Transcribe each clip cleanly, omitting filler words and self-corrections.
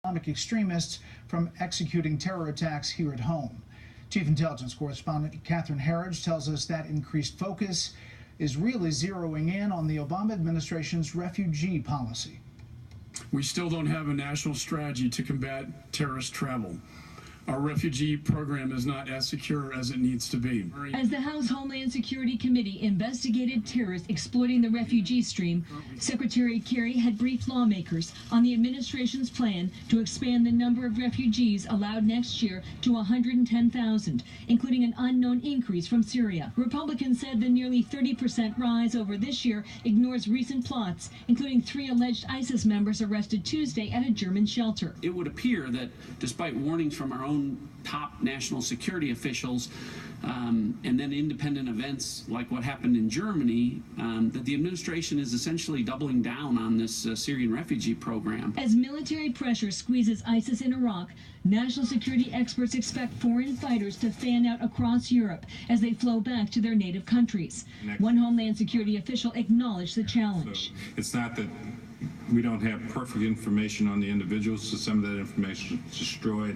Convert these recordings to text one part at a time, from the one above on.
Islamic extremists from executing terror attacks here at home. Chief Intelligence Correspondent Catherine Herridge tells us that increased focus is really zeroing in on the Obama administration's refugee policy. We still don't have a national strategy to combat terrorist travel. Our refugee program is not as secure as it needs to be. As the House Homeland Security Committee investigated terrorists exploiting the refugee stream, Secretary Kerry had briefed lawmakers on the administration's plan to expand the number of refugees allowed next year to 110,000, including an unknown increase from Syria. Republicans said the nearly 30% rise over this year ignores recent plots, including 3 alleged ISIS members arrested Tuesday at a German shelter. It would appear that despite warnings from our own top national security officials and then independent events like what happened in Germany, that the administration is essentially doubling down on this Syrian refugee program. As military pressure squeezes ISIS in Iraq, national security experts expect foreign fighters to fan out across Europe as they flow back to their native countries. One Homeland Security official acknowledged the challenge. So it's not that we don't have perfect information on the individuals, so some of that information is destroyed.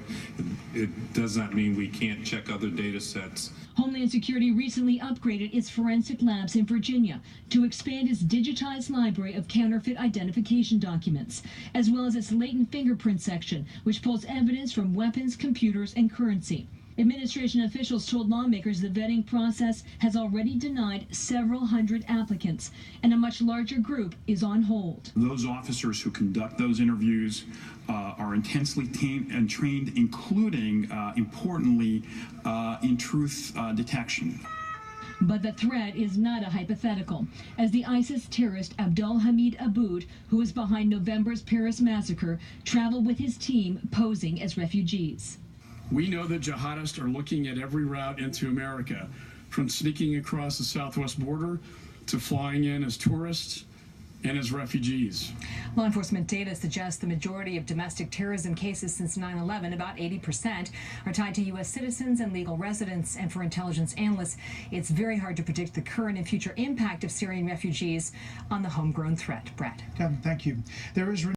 It does not mean we can't check other data sets. Homeland Security recently upgraded its forensic labs in Virginia to expand its digitized library of counterfeit identification documents, as well as its latent fingerprint section, which pulls evidence from weapons, computers, and currency. Administration officials told lawmakers the vetting process has already denied several hundred applicants, and a much larger group is on hold. Those officers who conduct those interviews are intensely trained, including, importantly, in truth detection. But the threat is not a hypothetical, as the ISIS terrorist Abdul Hamid Aboud, who was behind November's Paris massacre, traveled with his team posing as refugees. We know that jihadists are looking at every route into America, from sneaking across the southwest border to flying in as tourists and as refugees. Law enforcement data suggests the majority of domestic terrorism cases since 9/11, about 80%, are tied to U.S. citizens and legal residents. And for intelligence analysts, it's very hard to predict the current and future impact of Syrian refugees on the homegrown threat. Brad. Kevin, thank you. There is